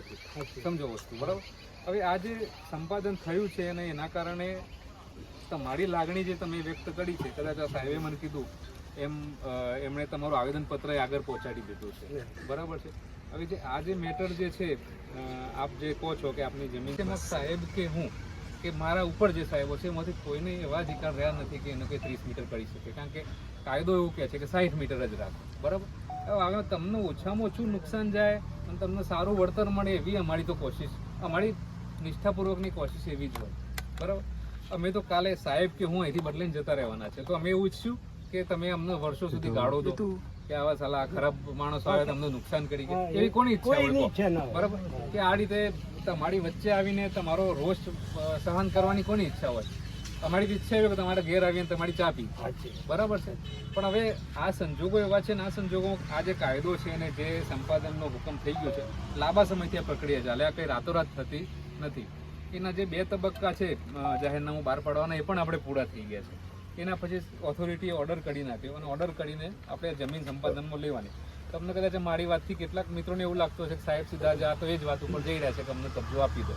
નથી, સમજો વસ્તુ બરાબર. હવે આ જે સંપાદન થયું છે અને એના કારણે તમારી લાગણી જે તમે વ્યક્ત કરી છે, કદાચ આ સાહેબે મને કીધું એમ એમણે તમારું આવેદનપત્ર આગળ પહોંચાડી દીધું છે, બરાબર છે. હવે જે આ જે મેટર જે છે, આપ જે કહો છો કે આપની જમીન તેમાં સાહેબ કે હું કે મારા ઉપર જે સાહેબો છે એમાંથી કોઈને એવા અધિકાર રહ્યા નથી કે એને કંઈ 30 મીટર કરી શકે, કારણ કે કાયદો એવું કહે છે કે 60 મીટર જ રાખો, બરાબર. હવે તમને ઓછામાં ઓછું નુકસાન જાય અને તમને સારું વળતર મળે એવી અમારી તો કોશિશ, અમારી નિષ્ઠાપૂર્વકની કોશિશ એવી જ હોય, બરાબર. અમે તો કાલે સાહેબ કે હું અહીંથી બદલીને જતા રહેવાના છે, તો અમે એવું ઈચ્છ્યું કે તમે અમને વર્ષો સુધી ગાળો દો કે આવા સાલા ખરાબ માણસો આવે તમને નુકસાન કરી ગયા, એવી કોની ઈચ્છા હોય, બરાબર. કે આ રીતે તમારી વચ્ચે આવીને તમારો રોષ સહન કરવાની કોની ઈચ્છા હોય? અમારી ઈચ્છા એવી કે તમારે ઘેર આવીને તમારી ચા પી, બરાબર છે. પણ હવે આ સંજોગો એવા છે ને, આ સંજોગો આ જે કાયદો છે અને જે સંપાદનનો હુકમ થઈ ગયો છે, લાંબા સમયથી આ પ્રક્રિયા ચાલે, આ કંઈ રાતોરાત થતી નથી. એના જે 2 તબક્કા છે જાહેરનામું બહાર પાડવાના, એ પણ આપણે પૂરા થઈ ગયા છે. એના પછી ઓથોરિટીએ ઓર્ડર કરી નાખ્યો અને ઓર્ડર કરીને આપણે જમીન સંપાદનમાં લેવાની. તમને કદાચ મારી વાતથી કેટલાક મિત્રોને એવું લાગતું હશે કે સાહેબ સીધા જ આ તો એ જ વાત ઉપર જઈ રહ્યા છે કે અમને કબજો આપી દો,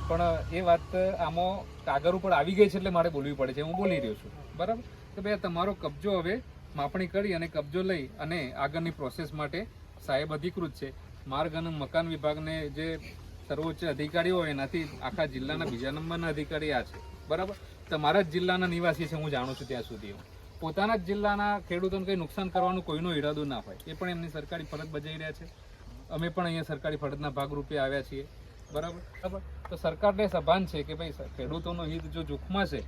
પણ એ વાત આમાં કાગળ ઉપર આવી ગઈ છે એટલે મારે બોલવી પડે છે, હું બોલી રહ્યો છું, બરાબર. તો ભાઈ તમારો કબજો હવે માપણી કરી અને કબજો લઈ અને આગળની પ્રોસેસ માટે સાહેબ અધિકૃત છે. માર્ગ અને મકાન વિભાગને જે સર્વોચ્ચ અધિકારીઓ હોય એનાથી આખા જિલ્લાના બીજા નંબરના અધિકારી આ છે, બરાબર. તમારા જ જિલ્લાના નિવાસી છે, હું જાણું છું ત્યાં સુધી. પોતાના જ જિલ્લાના ખેડૂતોને કંઈ નુકસાન કરવાનો કોઈનો ઈરાદો ના હોય, એ પણ એમની સરકારી ફરજ બજાવી રહ્યા છે. અમે પણ અહીંયા સરકારી ફરજના ભાગરૂપે આવ્યા છીએ, બરાબર. તો સરકારને સભાન છે કે ભાઈ ખેડૂતોનો હિત જો જોખમાં છે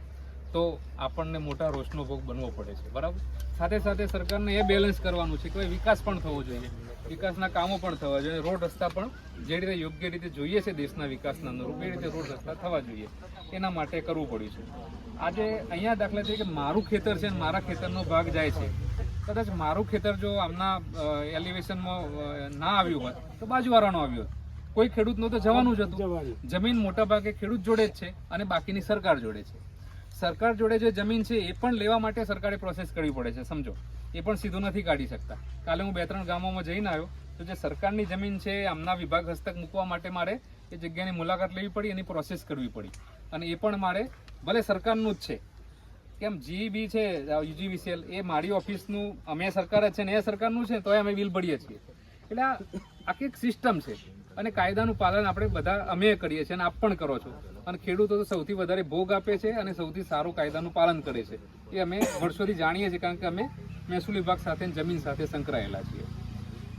તો આપણને મોટા રોષનો ભોગ બનવો પડે છે, બરાબર. સાથે સાથે સરકારને એ બેલેન્સ કરવાનું છે કે ભાઈ વિકાસ પણ થવો જોઈએ, વિકાસના કામો પણ થવા જોઈએ, રોડ રસ્તા પણ જે રીતે યોગ્ય રીતે જોઈએ છે દેશના વિકાસના અનુરૂપ એ રીતે રોડ રસ્તા થવા જોઈએ, એના માટે કરવું પડ્યું છે. આજે અહીંયા દાખલા તરીકે મારું ખેતર છે અને મારા ખેતરનો ભાગ જાય છે, કદાચ મારું ખેતર જો આમના એલિવેશનમાં ના આવ્યું હોત તો બાજુવાળાનો આવ્યો હોત, કોઈ ખેડૂતનું તો જવાનું જ હતું. જમીન મોટા ભાગે ખેડૂત જોડે જ છે અને બાકીની સરકાર જોડે છે. સરકાર જોડે જે જમીન છે એ પણ લેવા માટે સરકારે પ્રોસેસ કરવી પડે છે, સમજો. એ પણ સીધું નથી કાઢી શકતા. કાલે હું 2-3 ગામોમાં જઈને આવ્યો તો જે સરકારની જમીન છે આમના વિભાગ હસ્તક મૂકવા માટે મારે એ જગ્યાની મુલાકાત લેવી પડી, એની પ્રોસેસ કરવી પડી, અને એ પણ મારે ભલે સરકારનું જ છે. કેમ જીબી છે યુજીવીસીએલ એ મારી ઓફિસનું, અમે સરકાર જ છે ને એ સરકારનું છે, તો અમે બિલ ભરીએ છીએ. એટલે આ આખી એક સિસ્ટમ છે અને કાયદાનું પાલન આપણે બધા અમે કરીએ છીએ અને આપ પણ કરો છો. અને ખેડૂતો તો સૌથી વધારે ભોગ આપે છે અને સૌથી સારું કાયદાનું પાલન કરે છે, એ અમે વર્ષોથી જાણીએ છીએ, કારણ કે અમે મહેસૂલ વિભાગ સાથે જમીન સાથે સંકળાયેલા છીએ.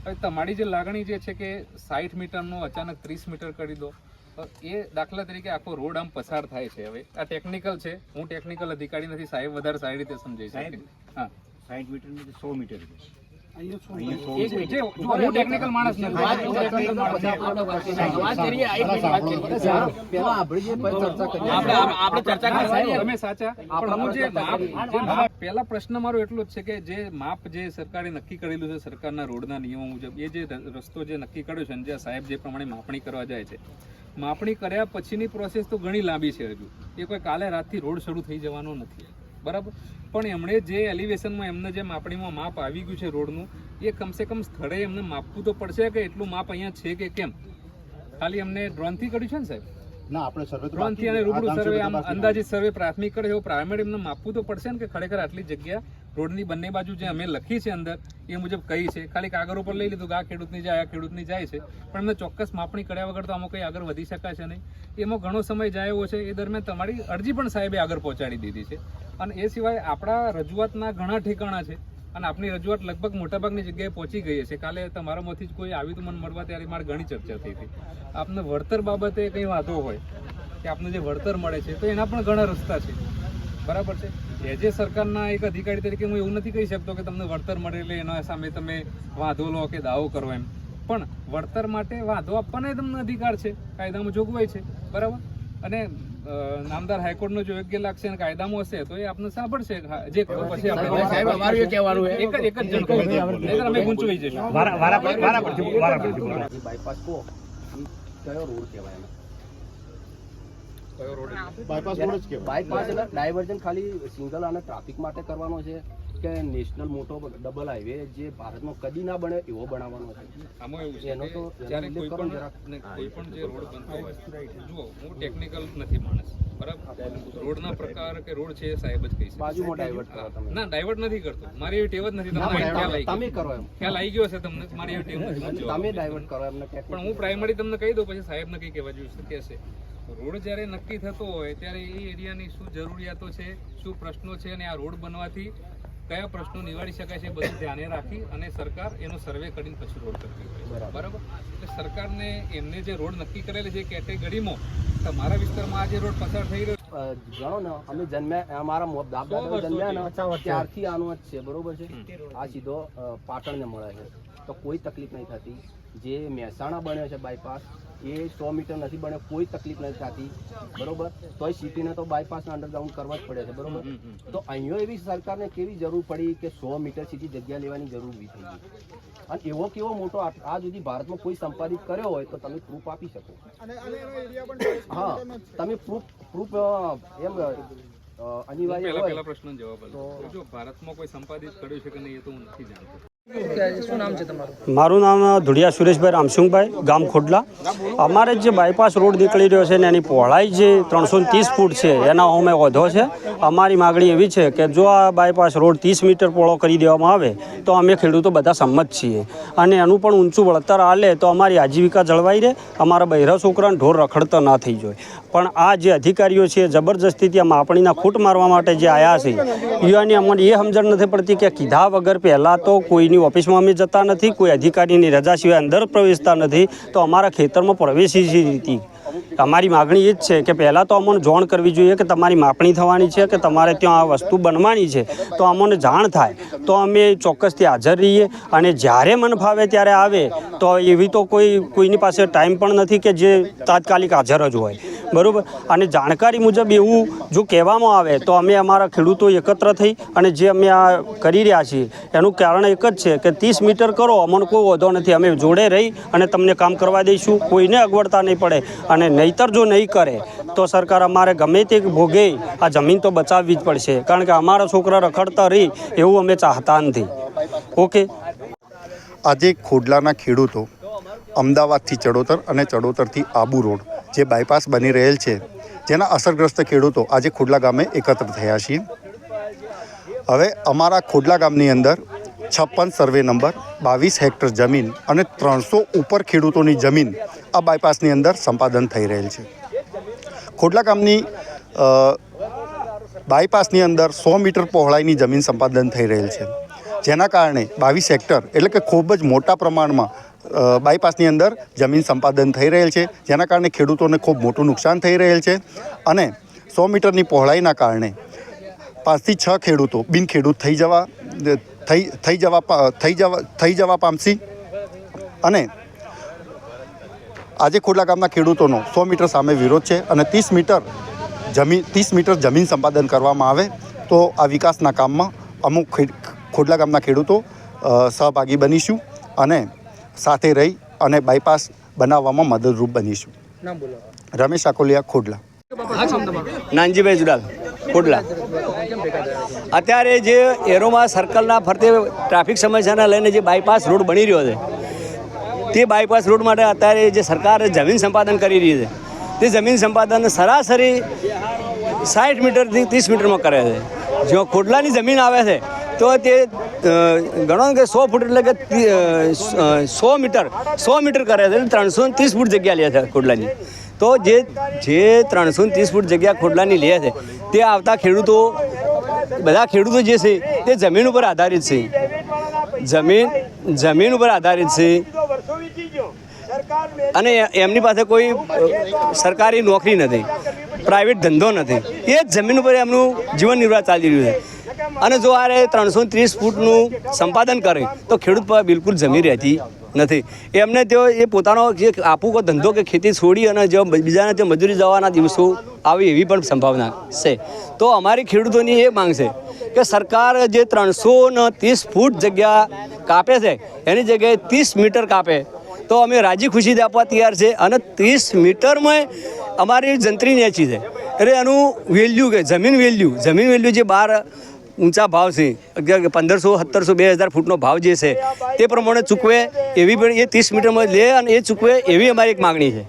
હવે તમારી જે લાગણી જે છે કે 60 મીટરનો અચાનક 30 મીટર કરી દો, એ દાખલા તરીકે આખો રોડ આમ પસાર થાય છે. હવે આ ટેકનિકલ છે, હું ટેકનિકલ અધિકારી નથી, સાહેબ વધારે સારી રીતે સમજાઈ શકે. હા, 60 મીટર નથી, 100 મીટર છે. હું ટેકનિકલ માણસ નથી. પેલા પ્રશ્ન મારો એટલો જ છે કે જે માપ જે સરકારે નક્કી કરેલું છે સરકારના રોડના નિયમો મુજબ, એ જે રસ્તો જે નક્કી કર્યો છે જે સાહેબ જે પ્રમાણે માપણી કરવા જાય છે, માપણી કર્યા પછીની પ્રોસેસ તો ઘણી લાંબી છે. હજુ એ કોઈ કાલે રાતથી રોડ શરૂ થઈ જવાનો નથી, બરાબર. પણ એમણે જે એલિવેશનમાં એમને જે માપણીમાં માપ આવી ગયું છે રોડનું, એ કમસે કમ સ્થળે એમને માપવું તો પડશે કે એટલું માપ અહીંયા છે કે કેમ. ખાલી એમને ડ્રોનથી કર્યું છે ને સાહેબ? ના, આપણે સર્વે ડ્રોનથી અને રૂબરૂ સર્વે, આમ અંદાજિત સર્વે પ્રાથમિક કરે એવો પ્રાઇમરી એમને માપવું તો પડશે ને કે ખરેખર આટલી જગ્યા રોડની બંને બાજુ જે અમે લખી છે અંદર એ મુજબ કઈ છે. ખાલી કાગળ ઉપર લઈ લીધું કે આ ખેડૂતની જાય, આ ખેડૂતની જાય છે, પણ એમને ચોક્કસ માપણી કર્યા વગર તો આમાં કંઈ આગળ વધી શકાશે નહીં. એમાં ઘણો સમય જાય એવો છે. એ દરમિયાન તમારી અરજી પણ સાહેબે આગળ પહોંચાડી દીધી છે. અને એ સિવાય આપણા રજૂઆતના ઘણા ઠેકાણા છે અને આપની રજૂઆત લગભગ મોટાભાગની જગ્યાએ પહોંચી ગઈ છે. કાલે તમારામાંથી જ કોઈ આવ્યું તો મને મળવા ત્યારે મારે ઘણી ચર્ચા થઈ હતી. આપને વળતર બાબતે કંઈ વાંધો હોય કે આપને જે વળતર મળે છે તો એના પણ ઘણા રસ્તા છે, બરાબર છે. જે સરકારના એક અધિકારી તરીકે હું એવું નથી કહી શકતો કે તમને વળતર મળે એટલે એના સામે તમે વાંધો લો કે દાવો કરો એમ, પણ વળતર માટે વાંધો આપવાનો તમને અધિકાર છે, કાયદામાં જોગવાઈ છે, બરાબર. અને નામદાર હાઈકોર્ટનો જો યોગ્ય લાગશે અને કાયદામાં હશે તો એ આપને સાંભળશે. જે પછી એક જ જણ અમે ગુંચવાઈ જઈશું. બાયપાસ કો કયો રોડ કહેવાય? બાયપાસ એટલે ડાયવર્ઝન ખાલી સિંગલ અને ટ્રાફિક માટે કરવાનો છે કે નેશનલ મોટો ડબલ હાઈવે જે ભારતમાં કદી ના બને એવો બનાવવાનો છે. આમાં એવું છે એનો કે તો જ્યારે ઉલ્લેખ કોઈ કરો પણ જરાક. કોઈ પણ જે રોડ બનતો હોય, જુઓ હું ટેકનિકલ નથી માણસ, બરાબર, રોડના પ્રકાર કે રોડ છે એ સાહેબ જ કહી શકે. બાજુમાં ડાયવર્ટ કરો તમે. ના ડાયવર્ટ નથી કરતો, મારી એવી ટેવ જ નથી. ના, તમને પણ ખ્યાલ આવી તમે ગયો, કરો એમ. ખ્યાલ આવી ગયો છે તમને, મારી એવી ટેવ નથી. મને જવાબ તમે આપો. ડાયવર્ટ કરો એમને ટેકનિક. પણ હું પ્રાઇમરી તમને કહી દઉં, પછી સાહેબ નક્કી કહેવા જોઈએ કહેશે. રોડ જ્યારે નક્કી થતો હોય ત્યારે એ એરિયાની શું જરૂરિયાતો છે, શું પ્રશ્નો છે, અને આ રોડ બનવાથી કયા પ્રશ્નો નિવારી શકાય છે, બધું ધ્યાને રાખી અને સરકાર એનો સર્વે કરીને પછી રોડ કરતી હોય. બરાબર. એટલે સરકારને એમને જે રોડ નક્કી કરેલી છે કેટેગરીમાં તમારા વિસ્તારમાં આ જે રોડ પસાર થઈ રહ્યો જાણો ને, અમે જન્મ્યા, અમારા બાપ દાદા જન્મ્યા ને ત્યારથી આનું જ છે, બરોબર છે. આ સીધો પાટણને મળે છે, તો કોઈ તકલીફ નહીં થતી. જે મહેસાણા બન્યો છે બાયપાસ, એ 100 મીટર નથી બન્યો, કોઈ તકલીફ નથી થતી, બરોબર. તોય સિટીને તો બાયપાસના અંડરગ્રાઉન્ડ કરવા જ પડે છે, બરોબર. તો અહીંયા એવી સરકારને કેવી જરૂર પડી કે 100 મીટર સીધી જગ્યા લેવાની જરૂર ઊભી થઈ ગઈ? અને એવો કેવો મોટો આ સુધી ભારતમાં કોઈ સંપાદિત કર્યો હોય તો તમે પ્રૂફ આપી શકો. હા, તમે પ્રૂફ એમ અનિવાર્ય હોય. પહેલા પ્રશ્નનો જવાબ આપો. જો ભારતમાં કોઈ સંપાદિત કર્યું છે કે નહીં એ તો હું નથી જાણતો. શું નામ છે તમારું? મારું નામ ધુડિયા સુરેશભાઈ રામસિંહભાઈ, ગામ ખોડલા. અમારે જે બાયપાસ રોડ નીકળી રહ્યો છે ને એની પહોળાઈ જે 330 ફૂટ છે એના અમે વધો છે. અમારી માગણી એવી છે કે જો આ બાયપાસ રોડ 30 મીટર પહોળો કરી દેવામાં આવે તો અમે ખેડૂતો બધા સંમત છીએ, અને એનું પણ ઊંચું વળતર આલે તો અમારી આજીવિકા જળવાઈ રહે, અમારા બહેરા છોકરાને ઢોર રખડતા ના થઈ જાય. પણ આ જે અધિકારીઓ છે જબરજસ્તીથી આ માપણીના ખૂટ મારવા માટે જે આવ્યા છે, યુવાની અમને એ સમજણ નથી પડતી કે કીધા વગર પહેલાં તો કોઈની ઓફિસમાં અમે જતા નથી, કોઈ અધિકારીની રજા સિવાય અંદર પ્રવેશતા નથી, તો અમારા ખેતરમાં પ્રવેશી છે રીતે. અમારી માગણી એ જ છે કે પહેલાં તો અમને જાણ કરવી જોઈએ કે તમારી માપણી થવાની છે કે તમારે ત્યાં આ વસ્તુ બનવાની છે, તો અમને જાણ થાય તો અમે ચોક્કસથી હાજર રહીએ. અને જ્યારે મન ફાવે ત્યારે આવે તો એવી તો કોઈની પાસે ટાઈમ પણ નથી કે જે તાત્કાલિક હાજર જ હોય, બરાબર. અને જાણકારી મુજબ એવું જો કહેવામાં આવે તો અમે અમારા ખેડૂતો એકત્ર થઈ અને જે અમે આ કરી રહ્યા છીએ એનું કારણ એક જ છે કે 30 મીટર કરો, અમને કોઈ વાંધો નથી, અમે જોડે રહી અને તમને કામ કરવા દઈશું, કોઈને અગવડતા નહીં પડે. અને નહીંતર જો નહીં કરે તો સરકાર અમારે ગમે તે ભોગે આ જમીન તો બચાવવી જ પડશે, કારણ કે અમારા છોકરા રખડતા રહી એવું અમે ચાહતા નથી. ઓકે. આજે ખોડલાના ખેડૂતો અમદાવાદથી ચડોતર અને ચડોતરથી આબુ રોડ જે બાયપાસ બની રહેલ છે, જેના અસરગ્રસ્ત ખેડૂતો આજે ખોડલા ગામે એકત્ર થયા છીએ. હવે અમારા ખોડલા ગામની અંદર 56 સર્વે નંબર, 22 હેક્ટર જમીન અને 300 ઉપર ખેડૂતોની જમીન આ બાયપાસની અંદર સંપાદન થઈ રહેલ છે. ખોડલા ગામની બાયપાસની અંદર 100 મીટર પહોળાઈની જમીન સંપાદન થઈ રહેલ છે, જેના કારણે 22 હેક્ટર એટલે કે ખૂબ જ મોટા પ્રમાણમાં બાયપાસની અંદર જમીન સંપાદન થઈ રહેલ છે, જેના કારણે ખેડૂતોને ખૂબ મોટું નુકસાન થઈ રહેલ છે. અને 100 મીટરની પહોળાઈના કારણે 5 થી 6 ખેડૂતો બિનખેડૂત થઈ જવા પામશી. અને આજે ખોડલા ગામના ખેડૂતોનો 100 મીટર સામે વિરોધ છે, અને 30 મીટર જમીન સંપાદન કરવામાં આવે તો આ વિકાસના કામમાં અમુક ખોડલા ગામના ખેડૂતો સહભાગી બનીશું અને સાથે રહી અને બાયપાસ બનાવવામાં મદદરૂપ બનીશું. નામ બોલો. રમેશ આકોલિયા, ખોડલા. નાનજીભાઈ જુડાલ, ખોડલા. અત્યારે જે એરોમાં સર્કલના ફરતે ટ્રાફિક સમસ્યાને લઈને જે બાયપાસ રોડ બની રહ્યો છે, તે બાયપાસ રોડ માટે અત્યારે જે સરકાર જમીન સંપાદન કરી રહી છે, તે જમીન સંપાદન સરાસરી 60 મીટરથી 30 મીટરમાં કરે છે. જો ખોડલાની જમીન આવે છે તો તે ગણો કે 100 ફૂટ એટલે કે 100 મીટર કરે છે, એટલે 330 ફૂટ જગ્યા લે છે ખોડલાની. તો જે 330 ફૂટ જગ્યા ખોડલાની લે છે તે આવતા ખેડૂતો, બધા ખેડૂતો જે છે તે જમીન ઉપર આધારિત છે, જમીન ઉપર આધારિત છે. અને એમની પાસે કોઈ સરકારી નોકરી નથી, પ્રાઇવેટ ધંધો નથી, એ જ જમીન ઉપર એમનું જીવન નિર્વાહ ચાલી રહ્યું છે. અને જો આ 330 ફૂટનું સંપાદન કરે તો ખેડૂત પર બિલકુલ જમીન રહેતી નથી. એમને તેઓ એ પોતાનો જે આપું કો ધંધો કે ખેતી છોડી અને જો બીજાને જે મજૂરી જવાના દિવસો આવે એવી પણ સંભાવના છે. તો અમારી ખેડૂતોની એ માંગ છે કે સરકાર જે 330 ફૂટ જગ્યા કાપે છે એની જગ્યાએ 30 મીટર કાપે તો અમે રાજી ખુશીથી આપવા તૈયાર છે. અને 30 મીટરમાં અમારી જંત્રી નેચી છે, એટલે એનું વેલ્યુ કે જમીન વેલ્યુ જે બહાર ઊંચા ભાવ છે 1500, 1700, 2000 ફૂટનો ભાવ જે છે તે પ્રમાણે ચૂકવે એવી પણ એ 30 મીટરમાં લે અને એ ચૂકવે એવી અમારી એક માગણી છે.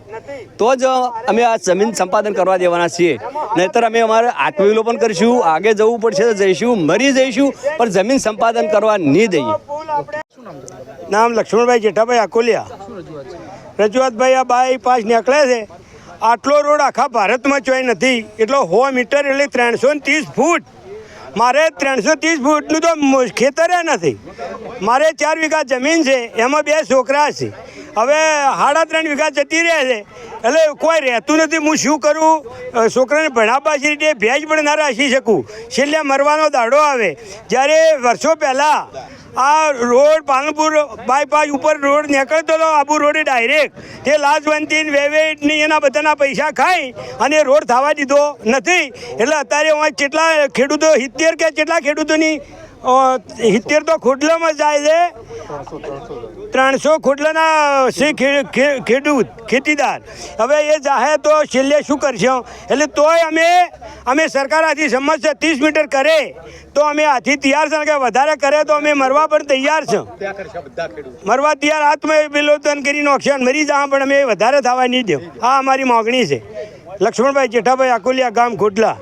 તો જ અમે આ જમીન સંપાદન કરવા દેવાના છીએ. નહીંતર અમે અમારે આત્મવિલોપન કરીશું, આગળ જવું પડશે તો જઈશું, મરી જઈશું, પણ જમીન સંપાદન કરવા નહીં દઈએ. નામ લક્ષ્મણભાઈ જેઠાભાઈ આકોલિયા. રજૂઆત ભાઈ, આ બાયપાસ નીકળે છે, આટલો રોડ આખા ભારતમાં ચોય નથી. એટલો 100 મીટર એટલે 330 ફૂટ. મારે 330 ફૂટનું તો ખેતરે નથી. મારે 4 વીઘા જમીન છે, એમાં 2 છોકરા છે. હવે 3.5 વીઘા જતી રહે છે એટલે કોઈ રહેતું નથી. હું શું કરું? છોકરાને ભણાવવા રીતે ભેજ પણ ના રાખી શકું. છેલ્લે મરવાનો દાડો આવે. જ્યારે વર્ષો પહેલાં આ રોડ પાલનપુર બાયપાસ ઉપર રોડ નીકળતો હતો, આબુ રોડે ડાયરેક્ટ, તે લાજવંતી વેવેટની એના બધાના પૈસા ખાઈ અને રોડ થવા દીધો નથી. એટલે અત્યારે હું કેટલા ખેડૂતો 70 કે કેટલા ખેડૂતોની 70 તો ખોડલામાં જાય છે. 300 ખોડલાના છે ખેડૂત ખેતીદાર. હવે એ જાહે તો છેલ્લે શું કરશે? એટલે તોય અમે સરકાર આથી સમજ છે 30 મીટર કરે તો અમે આથી તૈયાર છે, કે વધારે કરે તો અમે મરવા પણ તૈયાર છે. મરવા તૈયાર, હાથમાં વિલોદન કરી નોકશાન મરી જા, પણ અમે વધારે થવા નહીં દે. આ અમારી માગણી છે. લક્ષ્મણભાઈ જેઠાભાઈ આકોલિયા, ગામ ખોડલા.